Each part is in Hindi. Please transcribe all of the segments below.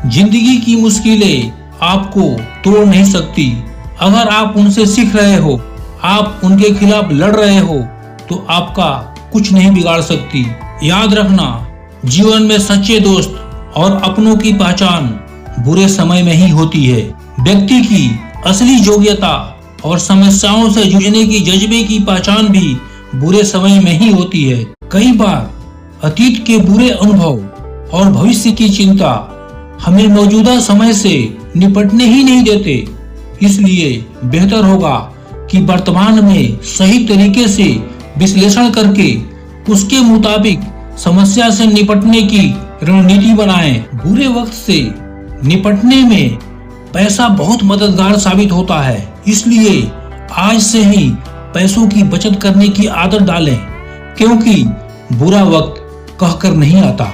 जिंदगी की मुश्किलें आपको तोड़ नहीं सकती। अगर आप उनसे सीख रहे हो, आप उनके खिलाफ लड़ रहे हो, तो आपका कुछ नहीं बिगाड़ सकती। याद रखना, जीवन में सच्चे दोस्त और अपनों की पहचान बुरे समय में ही होती है। व्यक्ति की असली योग्यता और समस्याओं से जूझने की जज्बे की पहचान भी बुरे समय में ही होती है। कई बार अतीत के बुरे अनुभव और भविष्य की चिंता हमें मौजूदा समय से निपटने ही नहीं देते। इसलिए बेहतर होगा कि वर्तमान में सही तरीके से विश्लेषण करके उसके मुताबिक समस्या से निपटने की रणनीति बनाएं। बुरे वक्त से निपटने में पैसा बहुत मददगार साबित होता है, इसलिए आज से ही पैसों की बचत करने की आदत डालें, क्योंकि बुरा वक्त कहकर नहीं आता।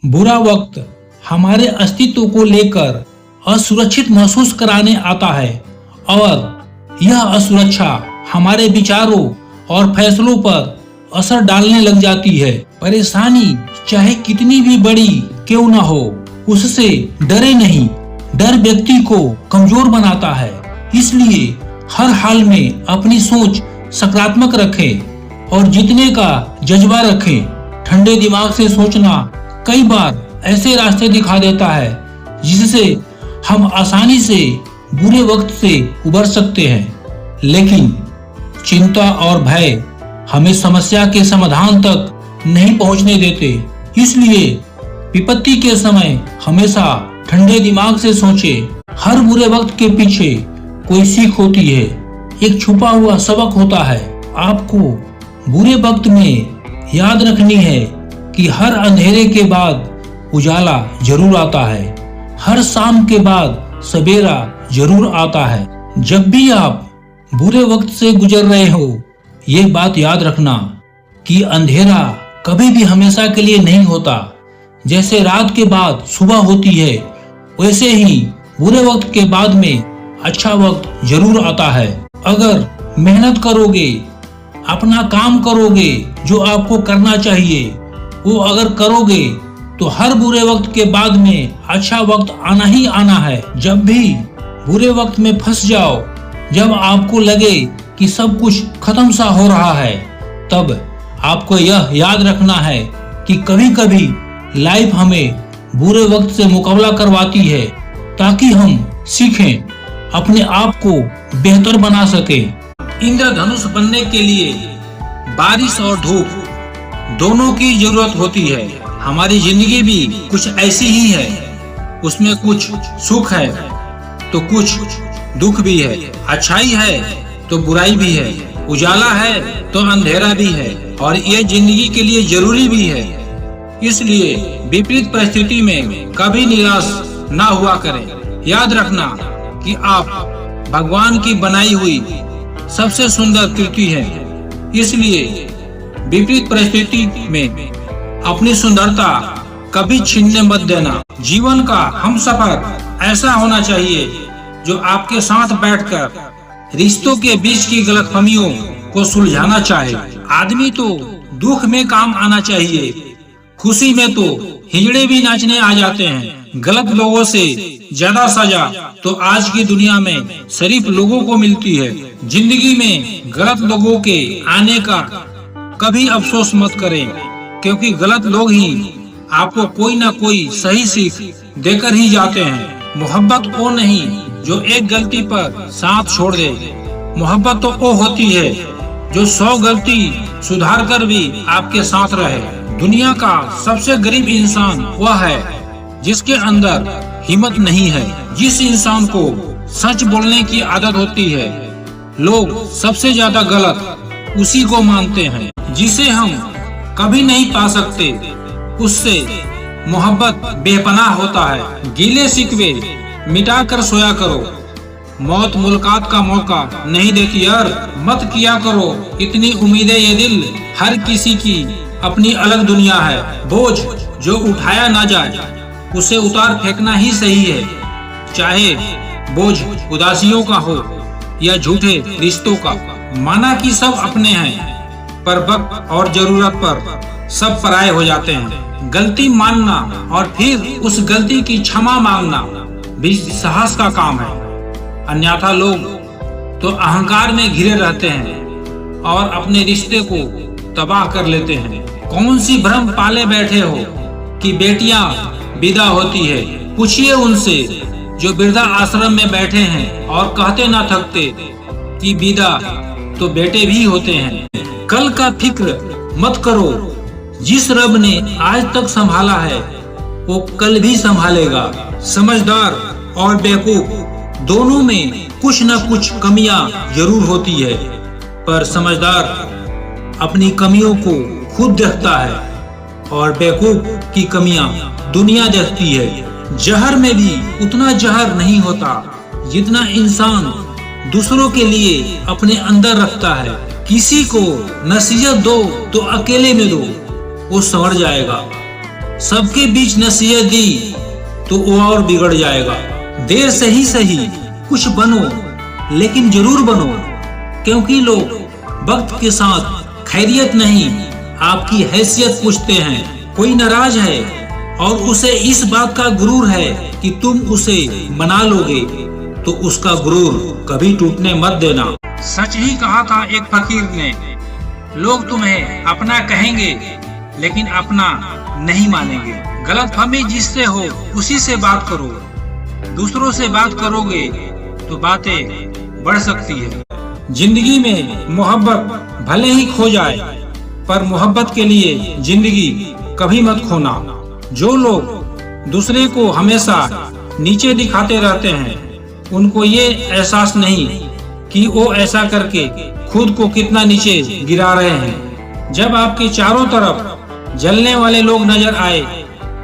बुरा वक्त हमारे अस्तित्व को लेकर असुरक्षित महसूस कराने आता है और यह असुरक्षा हमारे विचारों और फैसलों पर असर डालने लग जाती है। परेशानी चाहे कितनी भी बड़ी क्यों न हो, उससे डरे नहीं। डर व्यक्ति को कमजोर बनाता है, इसलिए हर हाल में अपनी सोच सकारात्मक रखें और जीतने का जज्बा रखें। ठंडे दिमाग से सोचना कई बार ऐसे रास्ते दिखा देता है जिससे हम आसानी से बुरे वक्त से उबर सकते हैं। लेकिन चिंता और भय हमें समस्या के समाधान तक नहीं पहुंचने देते। इसलिए विपत्ति के समय हमेशा ठंडे दिमाग से सोचें। हर बुरे वक्त के पीछे कोई सीख होती है, एक छुपा हुआ सबक होता है। आपको बुरे वक्त में याद रखनी है कि हर अंधेरे के बाद उजाला जरूर आता है, हर शाम के बाद सवेरा जरूर आता है। जब भी आप बुरे वक्त से गुजर रहे हो, ये बात याद रखना कि अंधेरा कभी भी हमेशा के लिए नहीं होता। जैसे रात के बाद सुबह होती है, वैसे ही बुरे वक्त के बाद में अच्छा वक्त जरूर आता है। अगर मेहनत करोगे, अपना काम करोगे जो आपको करना चाहिए, वो अगर करोगे तो हर बुरे वक्त के बाद में अच्छा वक्त आना ही आना है। जब भी बुरे वक्त में फंस जाओ, जब आपको लगे कि सब कुछ खत्म सा हो रहा है, तब आपको यह याद रखना है कि कभी कभी लाइफ हमें बुरे वक्त से मुकाबला करवाती है, ताकि हम सीखें, अपने आप को बेहतर बना सकें। इंद्रधनुष बनने के लिए बारिश और धूप दोनों की जरूरत होती है। हमारी जिंदगी भी कुछ ऐसी ही है, उसमें कुछ सुख है तो कुछ दुख भी है, अच्छाई है तो बुराई भी है, उजाला है तो अंधेरा भी है, और ये जिंदगी के लिए जरूरी भी है। इसलिए विपरीत परिस्थिति में कभी निराश ना हुआ करें। याद रखना कि आप भगवान की बनाई हुई सबसे सुंदर कृति है, इसलिए विपरीत परिस्थिति में अपनी सुंदरता कभी छीनने मत देना। जीवन का हमसफर ऐसा होना चाहिए जो आपके साथ बैठकर रिश्तों के बीच की गलतफहमियों को सुलझाना चाहे। आदमी तो दुख में काम आना चाहिए, खुशी में तो हिजड़े भी नाचने आ जाते हैं। गलत लोगों से ज्यादा सजा तो आज की दुनिया में शरीफ लोगों को मिलती है। जिंदगी में गलत लोगों के आने का कभी अफसोस मत करें, क्योंकि गलत लोग ही आपको कोई ना कोई सही सीख देकर ही जाते हैं। मोहब्बत वो नहीं जो एक गलती पर साथ छोड़ दे, मोहब्बत तो वो होती है जो 100 गलती सुधार कर भी आपके साथ रहे। दुनिया का सबसे गरीब इंसान वह है जिसके अंदर हिम्मत नहीं है। जिस इंसान को सच बोलने की आदत होती है, लोग सबसे ज्यादा गलत उसी को मानते हैं। जिसे हम कभी नहीं पा सकते, उससे मोहब्बत बेपनाह होता है। गीले शिकवे मिटा कर सोया करो, मौत मुलाकात का मौका नहीं देती यार। मत किया करो इतनी उम्मीदें, ये दिल हर किसी की अपनी अलग दुनिया है। बोझ जो उठाया ना जाए उसे उतार फेंकना ही सही है, चाहे बोझ उदासियों का हो या झूठे रिश्तों का। माना कि सब अपने हैं, पर वक्त और जरूरत पर सब पराये हो जाते हैं। गलती मानना और फिर उस गलती की क्षमा मांगना भी साहस का काम है, अन्यथा लोग तो अहंकार में घिरे रहते हैं और अपने रिश्ते को तबाह कर लेते हैं। कौन सी भ्रम पाले बैठे हो कि बेटियां विदा होती है? पूछिए उनसे जो वृद्धा आश्रम में बैठे हैं और कहते ना थकते कि विदा तो बेटे भी होते हैं। कल का फिक्र मत करो, जिस रब ने आज तक संभाला है वो कल भी संभालेगा। समझदार और बेवकूफ दोनों में कुछ न कुछ कमियां जरूर होती है, पर समझदार अपनी कमियों को खुद देखता है और बेवकूफ की कमियां दुनिया देखती है। जहर में भी उतना जहर नहीं होता जितना इंसान दूसरों के लिए अपने अंदर रखता है। किसी को नसीहत दो तो अकेले में दो, वो संवर जाएगा। सबके बीच नसीहत दी तो वो और बिगड़ जाएगा। देर से ही सही कुछ बनो, लेकिन जरूर बनो, क्योंकि लोग वक्त के साथ खैरियत नहीं आपकी हैसियत पूछते हैं। कोई नाराज है और उसे इस बात का गुरूर है कि तुम उसे मना लोगे, तो उसका गुरूर कभी टूटने मत देना। सच ही कहा था एक फकीर ने, लोग तुम्हें अपना कहेंगे लेकिन अपना नहीं मानेंगे। गलतफहमी जिससे हो उसी से बात करो, दूसरों से बात करोगे तो बातें बढ़ सकती है। जिंदगी में मोहब्बत भले ही खो जाए, पर मोहब्बत के लिए जिंदगी कभी मत खोना। जो लोग दूसरे को हमेशा नीचे दिखाते रहते हैं, उनको ये एहसास नहीं कि वो ऐसा करके खुद को कितना नीचे गिरा रहे हैं। जब आपके चारों तरफ जलने वाले लोग नजर आए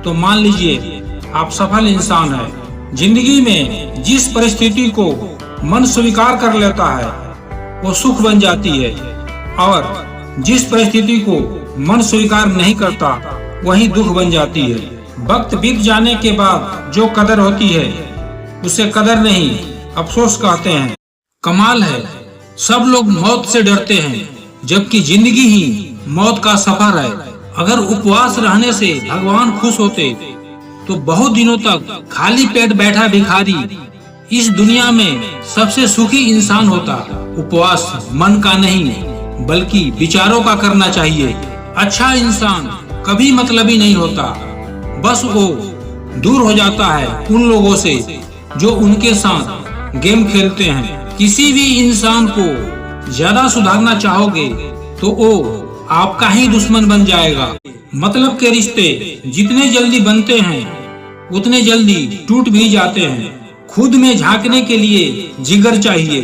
तो मान लीजिए आप सफल इंसान हैं। जिंदगी में जिस परिस्थिति को मन स्वीकार कर लेता है वो सुख बन जाती है, और जिस परिस्थिति को मन स्वीकार नहीं करता वही दुख बन जाती है। वक्त बीत जाने के बाद जो कदर होती है उसे कदर नहीं अफसोस कहते हैं। कमाल है, सब लोग मौत से डरते हैं जबकि जिंदगी ही मौत का सफर है। अगर उपवास रहने से भगवान खुश होते तो बहुत दिनों तक खाली पेट बैठा भिखारी इस दुनिया में सबसे सुखी इंसान होता। उपवास मन का नहीं बल्कि विचारों का करना चाहिए। अच्छा इंसान कभी मतलबी नहीं होता, बस वो दूर हो जाता है उन लोगों से जो उनके साथ गेम खेलते हैं। किसी भी इंसान को ज्यादा सुधारना चाहोगे तो वो आपका ही दुश्मन बन जाएगा। मतलब के रिश्ते जितने जल्दी बनते हैं उतने जल्दी टूट भी जाते हैं। खुद में झांकने के लिए जिगर चाहिए,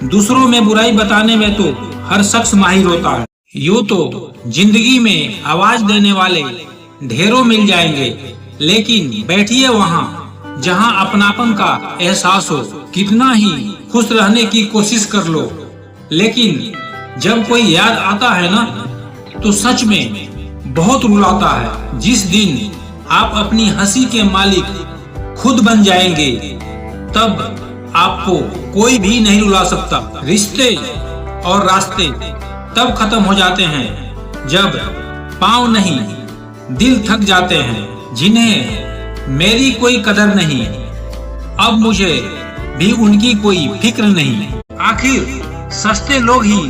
दूसरों में बुराई बताने में तो हर शख्स माहिर होता है। यूं तो जिंदगी में आवाज देने वाले ढेरों मिल जाएंगे, लेकिन बैठिए वहाँ जहाँ अपनापन का एहसास हो। कितना ही खुश रहने की कोशिश कर लो, लेकिन जब कोई याद आता है ना तो सच में बहुत रुलाता है। जिस दिन आप अपनी हंसी के मालिक खुद बन जाएंगे तब आपको कोई भी नहीं रुला सकता। रिश्ते और रास्ते तब खत्म हो जाते हैं जब पाँव नहीं दिल थक जाते हैं। जिन्हें मेरी कोई कदर नहीं, अब मुझे भी उनकी कोई फिक्र नहीं। आखिर सस्ते लोग ही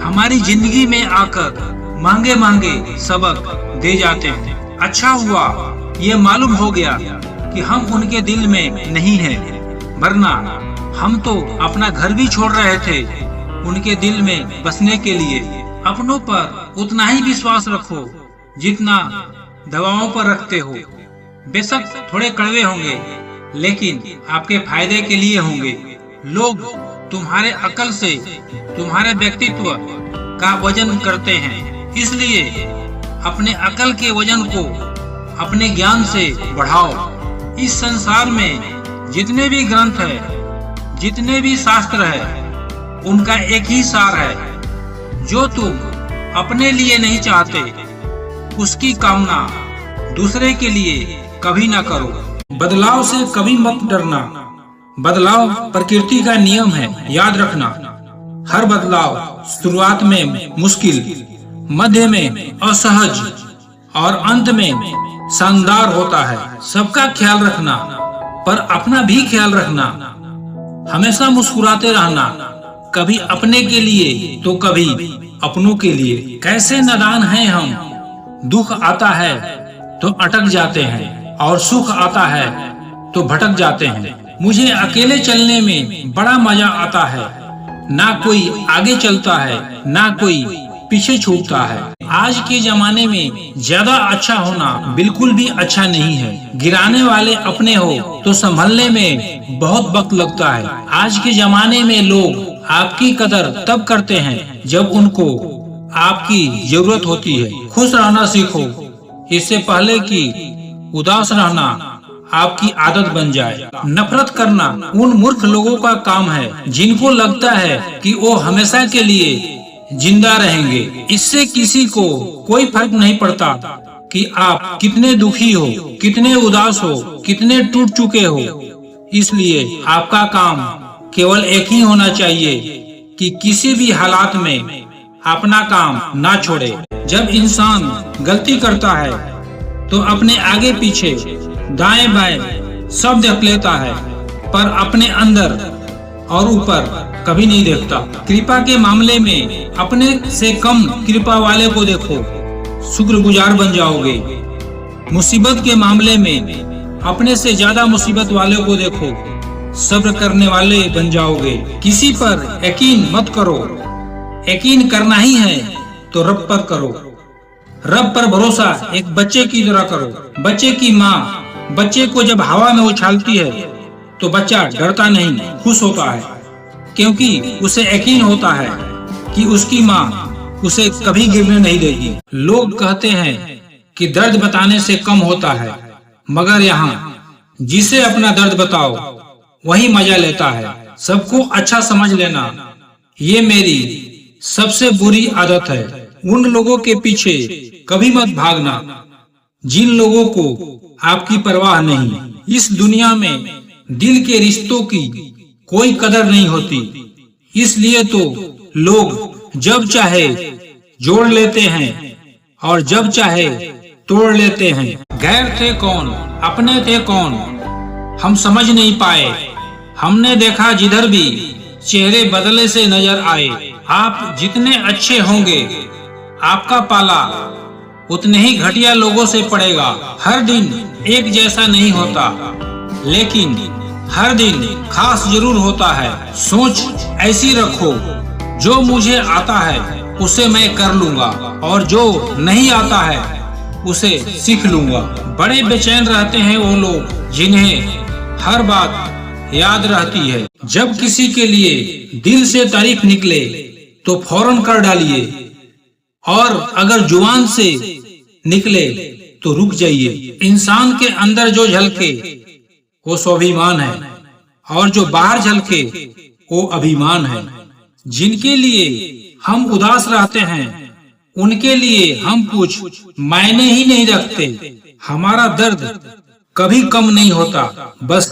हमारी जिंदगी में आकर महंगे महंगे सबक दे जाते हैं। अच्छा हुआ ये मालूम हो गया कि हम उनके दिल में नहीं हैं, वरना हम तो अपना घर भी छोड़ रहे थे उनके दिल में बसने के लिए। अपनों पर उतना ही विश्वास रखो जितना दवाओं पर रखते हो। बेशक थोड़े कड़वे होंगे, लेकिन आपके फायदे के लिए होंगे। लोग तुम्हारे अकल से तुम्हारे व्यक्तित्व का वजन करते हैं, इसलिए अपने अकल के वजन को अपने ज्ञान से बढ़ाओ। इस संसार में जितने भी ग्रंथ है, जितने भी शास्त्र है, उनका एक ही सार है, जो तुम अपने लिए नहीं चाहते उसकी कामना दूसरे के लिए कभी ना करो। बदलाव से कभी मत डरना, बदलाव प्रकृति का नियम है, याद रखना। हर बदलाव शुरुआत में मुश्किल मध्य में असहज और अंत में शानदार होता है। सबका ख्याल रखना पर अपना भी ख्याल रखना, हमेशा मुस्कुराते रहना, कभी अपने के लिए तो कभी अपनों के लिए। कैसे नादान हैं हम, दुख आता है तो अटक जाते हैं और सुख आता है तो भटक जाते हैं। मुझे अकेले चलने में बड़ा मजा आता है, ना कोई आगे चलता है ना कोई पीछे छूटता है। आज के जमाने में ज्यादा अच्छा होना बिल्कुल भी अच्छा नहीं है। गिराने वाले अपने हो तो संभलने में बहुत वक्त लगता है। आज के जमाने में लोग आपकी कदर तब करते हैं जब उनको आपकी जरूरत होती है। खुश रहना सीखो, इससे पहले कि उदास रहना आपकी आदत बन जाए। नफरत करना उन मूर्ख लोगों का काम है जिनको लगता है कि वो हमेशा के लिए जिंदा रहेंगे। इससे किसी को कोई फर्क नहीं पड़ता कि आप कितने दुखी हो, कितने उदास हो, कितने टूट चुके हो। इसलिए आपका काम केवल एक ही होना चाहिए कि किसी भी हालात में अपना काम ना छोड़े। जब इंसान गलती करता है तो अपने आगे पीछे दाएं बाएं सब देख लेता है, पर अपने अंदर और ऊपर कभी नहीं देखता। कृपा के मामले में अपने से कम कृपा वाले को देखो, शुक्रगुजार बन जाओगे। मुसीबत के मामले में अपने से ज्यादा मुसीबत वाले को देखो, सब्र करने वाले बन जाओगे। किसी पर यकीन मत करो, यकीन करना ही है तो रब पर करो। रब पर भरोसा एक बच्चे की तरह करो। बच्चे की माँ बच्चे को जब हवा में उछालती है तो बच्चा डरता नहीं, खुश होता है, क्योंकि उसे यकीन होता है कि उसकी माँ उसे कभी गिरने नहीं देगी। लोग कहते हैं कि दर्द बताने से कम होता है, मगर यहाँ जिसे अपना दर्द बताओ वही मजा लेता है। सबको अच्छा समझ लेना ये मेरी सबसे बुरी आदत है। उन लोगों के पीछे कभी मत भागना जिन लोगों को आपकी परवाह नहीं। इस दुनिया में दिल के रिश्तों की कोई कदर नहीं होती, इसलिए तो लोग जब चाहे जोड़ लेते हैं और जब चाहे तोड़ लेते हैं। गैर थे कौन, अपने थे कौन, हम समझ नहीं पाए। हमने देखा जिधर भी चेहरे बदले से नजर आए। आप जितने अच्छे होंगे आपका पाला उतने ही घटिया लोगों से पड़ेगा। हर दिन एक जैसा नहीं होता, लेकिन हर दिन खास जरूर होता है। सोच ऐसी रखो, जो मुझे आता है उसे मैं कर लूंगा और जो नहीं आता है उसे सीख लूंगा। बड़े बेचैन रहते हैं वो लोग जिन्हें हर बात याद रहती है। जब किसी के लिए दिल से तारीफ निकले तो फौरन कर डालिए, और अगर जुबान से निकले तो रुक जाइए। इंसान के अंदर जो झलके वो स्वाभिमान है, और जो बाहर झलके वो अभिमान है। जिनके लिए हम उदास रहते हैं उनके लिए हम कुछ मायने ही नहीं रखते। हमारा दर्द कभी कम नहीं होता, बस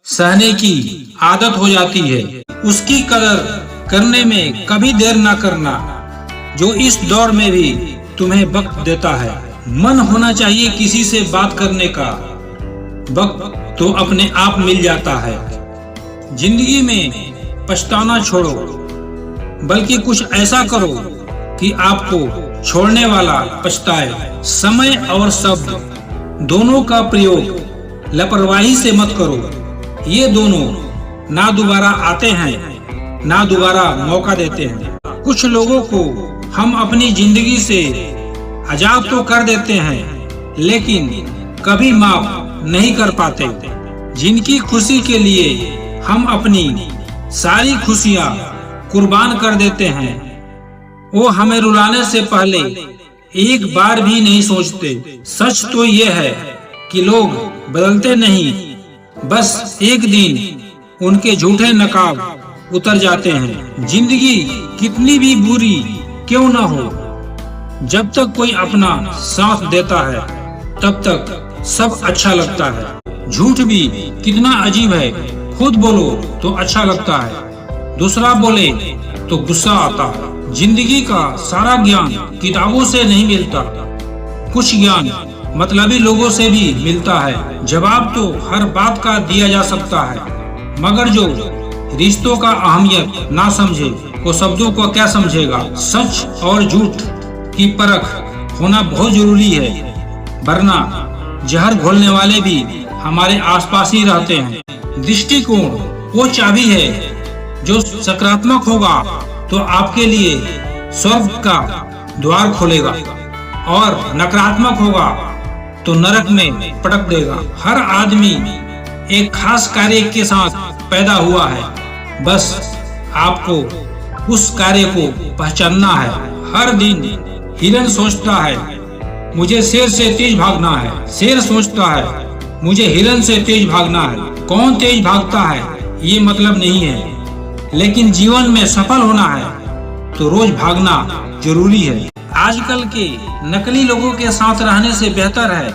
सहने की आदत हो जाती है। उसकी कदर करने में कभी देर ना करना जो इस दौर में भी तुम्हें वक्त देता है। मन होना चाहिए किसी से बात करने का, वक्त तो अपने आप मिल जाता है। जिंदगी में पछताना छोड़ो, बल्कि कुछ ऐसा करो कि आपको छोड़ने वाला पछताए। समय और शब्द दोनों का प्रयोग लापरवाही से मत करो। ये दोनों ना दोबारा आते हैं ना दोबारा मौका देते हैं। कुछ लोगों को हम अपनी जिंदगी से आजाद तो कर देते हैं, लेकिन कभी माफ नहीं कर पाते। जिनकी खुशी के लिए हम अपनी सारी खुशियां कुर्बान कर देते हैं, वो हमें रुलाने से पहले एक बार भी नहीं सोचते। सच तो ये है कि लोग बदलते नहीं, बस एक दिन उनके झूठे नकाब उतर जाते हैं। जिंदगी कितनी भी बुरी क्यों ना हो, जब तक कोई अपना साथ देता है तब तक सब अच्छा लगता है। झूठ भी कितना अजीब है, खुद बोलो तो अच्छा लगता है, दूसरा बोले तो गुस्सा आता है। जिंदगी का सारा ज्ञान किताबों से नहीं मिलता, कुछ ज्ञान मतलबी लोगों से भी मिलता है। जवाब तो हर बात का दिया जा सकता है, मगर जो रिश्तों का अहमियत ना समझे वो शब्दों को क्या समझेगा। सच और झूठ की परख होना बहुत जरूरी है, वरना जहर घोलने वाले भी हमारे आसपास ही रहते हैं। दृष्टिकोण वो चाबी है जो सकारात्मक होगा तो आपके लिए स्वर्ग का द्वार खोलेगा, और नकारात्मक होगा तो नरक में पटक देगा। हर आदमी एक खास कार्य के साथ पैदा हुआ है, बस आपको उस कार्य को पहचानना है। हर दिन हिरन सोचता है मुझे शेर से तेज भागना है, शेर सोचता है मुझे हिरन से तेज भागना है। कौन तेज भागता है ये मतलब नहीं है, लेकिन जीवन में सफल होना है तो रोज भागना जरूरी है। आजकल के नकली लोगों के साथ रहने से बेहतर है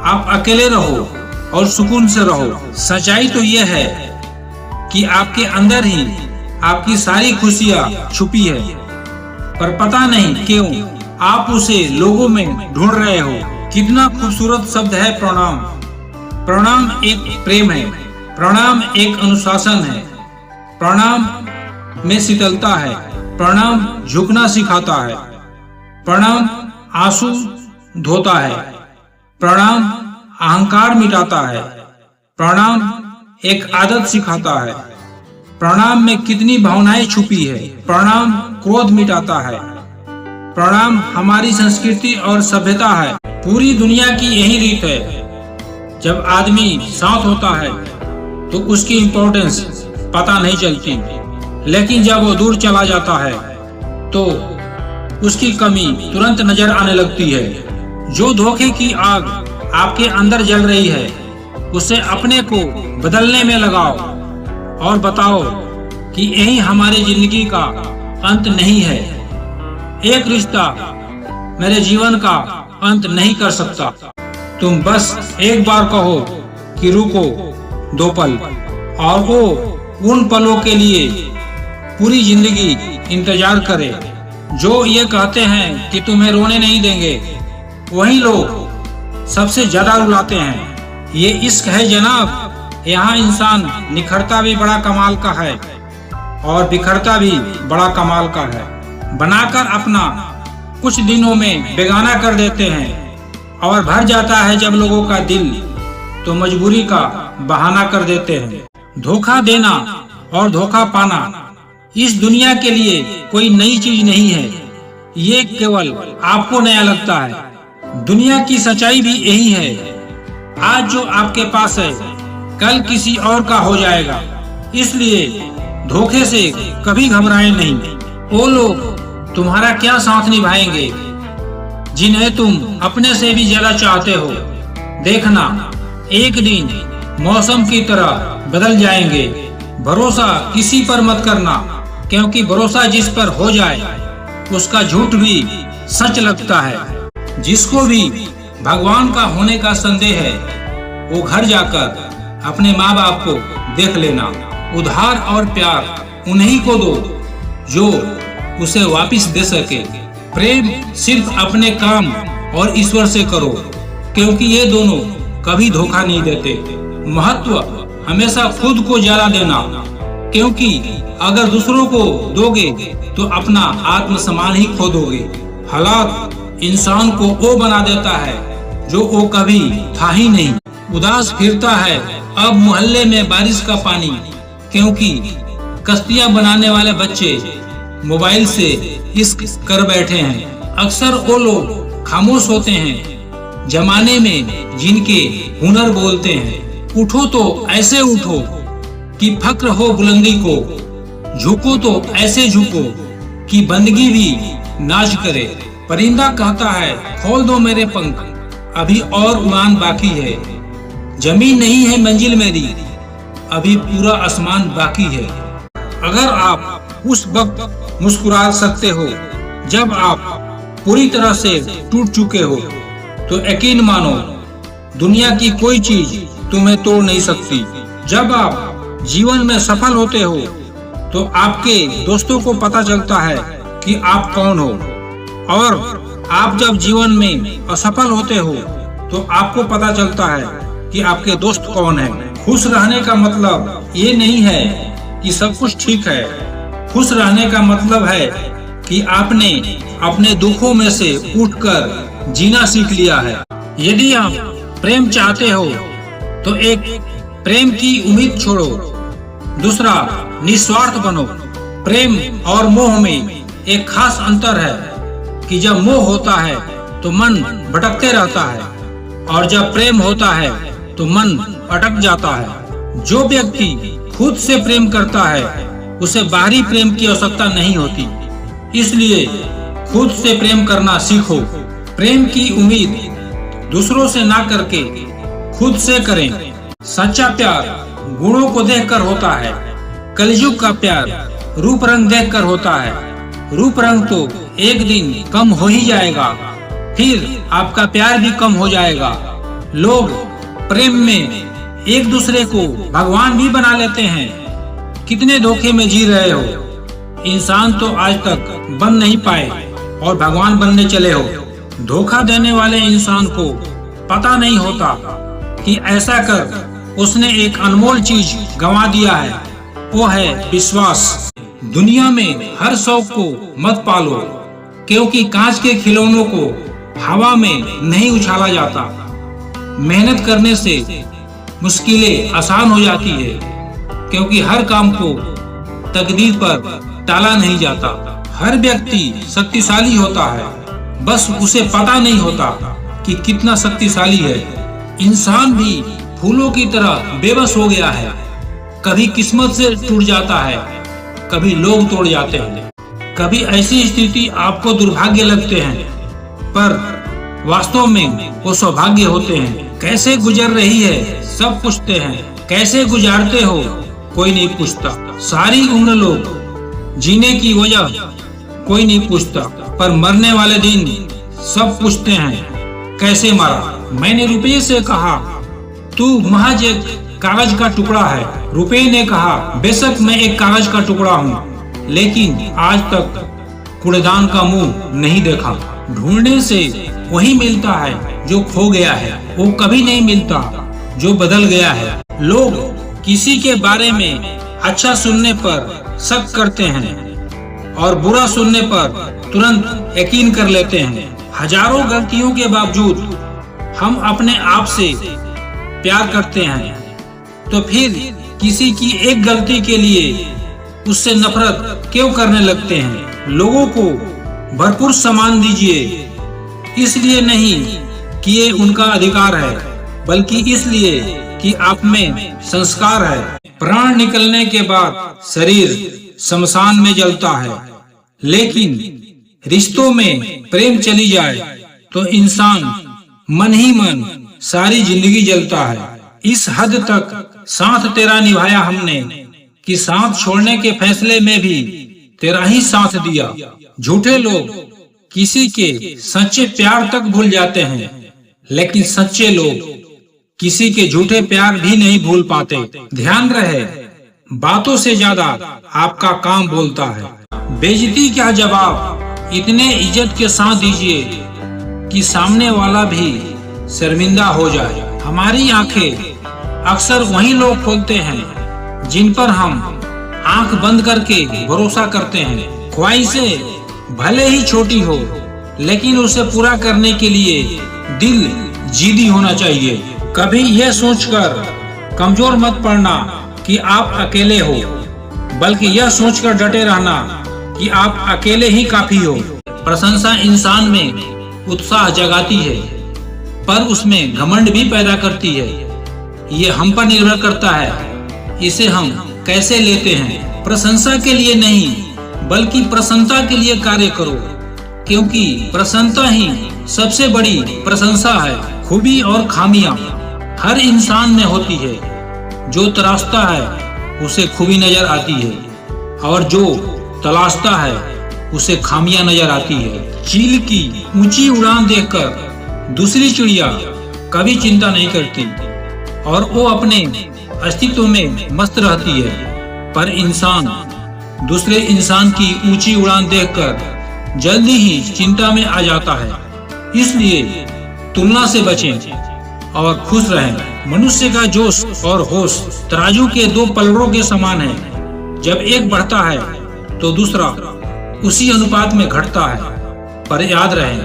आप अकेले रहो और सुकून से रहो। सच्चाई तो यह है कि आपके अंदर ही आपकी सारी खुशियाँ छुपी है, पर पता नहीं क्यों आप उसे लोगों में ढूंढ रहे हो। कितना खूबसूरत शब्द है प्रणाम। प्रणाम एक प्रेम है, प्रणाम एक अनुशासन है, प्रणाम में शीतलता है, प्रणाम झुकना सिखाता है, प्रणाम आंसू धोता है, प्रणाम अहंकार मिटाता है, प्रणाम एक आदत सिखाता है। प्रणाम में कितनी भावनाएं छुपी है। प्रणाम क्रोध मिटाता है, प्रणाम हमारी संस्कृति और सभ्यता है। पूरी दुनिया की यही रीत है, जब आदमी साथ होता है तो उसकी इम्पोर्टेंस पता नहीं चलती, लेकिन जब वो दूर चला जाता है तो उसकी कमी तुरंत नजर आने लगती है। जो धोखे की आग आपके अंदर जल रही है उसे अपने को बदलने में लगाओ और बताओ कि यही हमारी जिंदगी का अंत नहीं है। एक रिश्ता मेरे जीवन का अंत नहीं कर सकता। तुम बस एक बार कहो कि रुको 2 पल, और वो उन पलों के लिए पूरी जिंदगी इंतजार करे। जो ये कहते हैं कि तुम्हें रोने नहीं देंगे, वही लोग सबसे ज्यादा रुलाते हैं। ये इश्क है जनाब, यहाँ इंसान निखरता भी बड़ा कमाल का है और बिखरता भी बड़ा कमाल का है। बनाकर अपना कुछ दिनों में बेगाना कर देते हैं, और भर जाता है जब लोगों का दिल तो मजबूरी का बहाना कर देते हैं। धोखा देना और धोखा पाना इस दुनिया के लिए कोई नई चीज नहीं है, ये केवल आपको नया लगता है। दुनिया की सच्चाई भी यही है, आज जो आपके पास है कल किसी और का हो जाएगा। इसलिए धोखे से कभी घबराएं नहीं। वो लोग तुम्हारा क्या साथ निभाएंगे जिन्हें तुम अपने से भी ज्यादा चाहते हो। देखना एक दिन मौसम की तरह बदल जाएंगे। भरोसा किसी पर मत करना, क्योंकि भरोसा जिस पर हो जाए उसका झूठ भी सच लगता है। जिसको भी भगवान का होने का संदेह है वो घर जाकर अपने माँ बाप को देख लेना। उधार और प्यार उन्हीं को दो जो उसे वापस दे सके। प्रेम सिर्फ अपने काम और ईश्वर से करो, क्योंकि ये दोनों कभी धोखा नहीं देते। महत्व हमेशा खुद को ज्यादा देना, क्योंकि अगर दूसरों को दोगे तो अपना आत्मसम्मान ही खो दोगे। हालात इंसान को वो बना देता है जो वो कभी था ही नहीं। उदास फिरता है अब मोहल्ले में बारिश का पानी, क्योंकि कश्तियां बनाने वाले बच्चे मोबाइल से इश्क कर बैठे हैं। अक्सर वो लोग खामोश होते हैं जमाने में जिनके हुनर बोलते हैं। उठो तो ऐसे उठो कि फक्र हो बुलंदी को, झुको तो ऐसे झुको कि बंदगी भी नाच करे। परिंदा कहता है खोल दो मेरे पंख, अभी और उड़ान बाकी है। जमीन नहीं है मंजिल मेरी, अभी पूरा आसमान बाकी है। अगर आप उस वक्त मुस्कुरा सकते हो जब आप पूरी तरह से टूट चुके हो, तो यकीन मानो दुनिया की कोई चीज तुम्हें तोड़ नहीं सकती। जब आप जीवन में सफल होते हो तो आपके दोस्तों को पता चलता है कि आप कौन हो, और आप जब जीवन में असफल होते हो तो आपको पता चलता है कि आपके दोस्त कौन है। खुश रहने का मतलब ये नहीं है कि सब कुछ ठीक है। खुश रहने का मतलब है कि आपने अपने दुखों में से उठकर जीना सीख लिया है। यदि आप प्रेम चाहते हो तो एक प्रेम की उम्मीद छोड़ो, दूसरा निस्वार्थ बनो। प्रेम और मोह में एक खास अंतर है कि जब मोह होता है तो मन भटकते रहता है, और जब प्रेम होता है तो मन अटक जाता है। जो व्यक्ति खुद से प्रेम करता है उसे बाहरी प्रेम की आवश्यकता नहीं होती, इसलिए खुद से प्रेम करना सीखो। प्रेम की उम्मीद दूसरों से ना करके खुद से करें। सच्चा प्यार गुणों को देखकर होता है, कलयुग का प्यार रूप रंग देखकर होता है। रूप रंग तो एक दिन कम हो ही जाएगा, फिर आपका प्यार भी कम हो जाएगा। लोग प्रेम में एक दूसरे को भगवान भी बना लेते हैं। कितने धोखे में जी रहे हो। इंसान तो आज तक बन नहीं पाए और भगवान बनने चले हो। धोखा देने वाले इंसान को पता नहीं होता कि ऐसा कर उसने एक अनमोल चीज गंवा दिया है, वो है विश्वास। दुनिया में हर शौक को मत पालो, क्योंकि कांच के खिलौनों को हवा में नहीं उछाला जाता। मेहनत करने से मुश्किलें आसान हो जाती है, क्योंकि हर काम को तकदीर पर टाला नहीं जाता। हर व्यक्ति शक्तिशाली होता है, बस उसे पता नहीं होता कि कितना शक्तिशाली है। इंसान भी फूलों की तरह बेबस हो गया है। कभी किस्मत से टूट जाता है, कभी लोग तोड़ जाते हैं। कभी ऐसी स्थिति आपको दुर्भाग्य लगते हैं, पर वास्तव में वो सौभाग्य होते हैं। कैसे गुजर रही है सब पूछते हैं, कैसे गुजारते हो कोई नहीं पूछता। सारी उम्र लोग जीने की वजह कोई नहीं पूछता, पर मरने वाले दिन सब पूछते हैं कैसे मरा। मैंने रुपये से कहा तू महज एक कागज का टुकड़ा है। रुपये ने कहा बेशक मैं एक कागज का टुकड़ा हूँ, लेकिन आज तक कूड़ेदान का मुंह नहीं देखा। ढूंढने से वही मिलता है जो खो गया है, वो कभी नहीं मिलता जो बदल गया है। लोग किसी के बारे में अच्छा सुनने पर शक करते हैं और बुरा सुनने पर तुरंत यकीन कर लेते हैं। हजारों गलतियों के बावजूद हम अपने आप से प्यार करते हैं, तो फिर किसी की एक गलती के लिए उससे नफरत क्यों करने लगते हैं। लोगों को भरपूर सम्मान दीजिए, इसलिए नहीं कि ये उनका अधिकार है, बल्कि इसलिए कि आप में संस्कार है। प्राण निकलने के बाद शरीर शमशान में जलता है, लेकिन रिश्तों में प्रेम चली जाए तो इंसान मन ही मन सारी जिंदगी जलता है। इस हद तक साथ तेरा निभाया हमने कि साथ छोड़ने के फैसले में भी तेरा ही साथ दिया। झूठे लोग किसी के सच्चे प्यार तक भूल जाते हैं, लेकिन सच्चे लोग किसी के झूठे प्यार भी नहीं भूल पाते। ध्यान रहे, बातों से ज्यादा आपका काम बोलता है। बेइज्जती का जवाब इतने इज्जत के साथ दीजिए कि सामने वाला भी शर्मिंदा हो जाए। हमारी आंखें अक्सर वही लोग खोलते हैं जिन पर हम आंख बंद करके भरोसा करते हैं। ख्वाहिशें भले ही छोटी हो, लेकिन उसे पूरा करने के लिए दिल जिद्दी होना चाहिए। कभी यह सोचकर कमजोर मत पड़ना कि आप अकेले हो, बल्कि यह सोचकर डटे रहना कि आप अकेले ही काफी हो। प्रशंसा इंसान में उत्साह जगाती है, पर उसमें घमंड भी पैदा करती है। ये हम पर निर्भर करता है इसे हम कैसे लेते हैं। प्रशंसा के लिए नहीं, बल्कि प्रसन्नता के लिए कार्य करो, क्योंकि प्रसन्नता ही सबसे बड़ी प्रशंसा है। खूबी और खामियां हर इंसान में होती है। जो तराशता है उसे खूबी नजर आती है, और जो तलाशता है उसे खामियां नजर आती है। चील की ऊंची उड़ान देखकर दूसरी चिड़िया कभी चिंता नहीं करती और वो अपने अस्तित्व में मस्त रहती है, पर इंसान दूसरे इंसान की ऊंची उड़ान देखकर जल्दी ही चिंता में आ जाता है। इसलिए तुलना से बचें और खुश रहें। मनुष्य का जोश और होश तराजू के दो पलड़ों के समान है। जब एक बढ़ता है तो दूसरा उसी अनुपात में घटता है। पर याद रहे,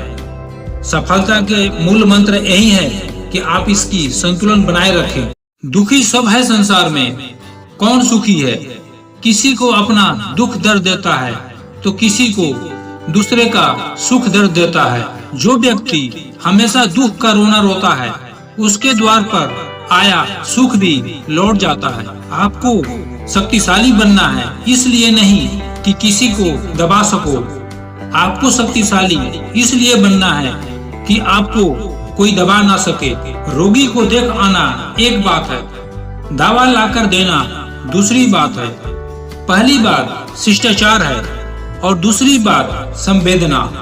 सफलता के मूल मंत्र यही है कि आप इसकी संतुलन बनाए रखें। दुखी सब है संसार में, कौन सुखी है? किसी को अपना दुख दर्द देता है तो किसी को दूसरे का सुख दर्द देता है। जो व्यक्ति हमेशा दुख का रोना रोता है, उसके द्वार पर आया सुख भी लौट जाता है। आपको शक्तिशाली बनना है, इसलिए नहीं कि किसी को दबा सको। आपको शक्तिशाली इसलिए बनना है कि आपको कोई दबा ना सके। रोगी को देख आना एक बात है, दावा लाकर देना दूसरी बात है। पहली बात शिष्टाचार है और दूसरी बात संवेदना।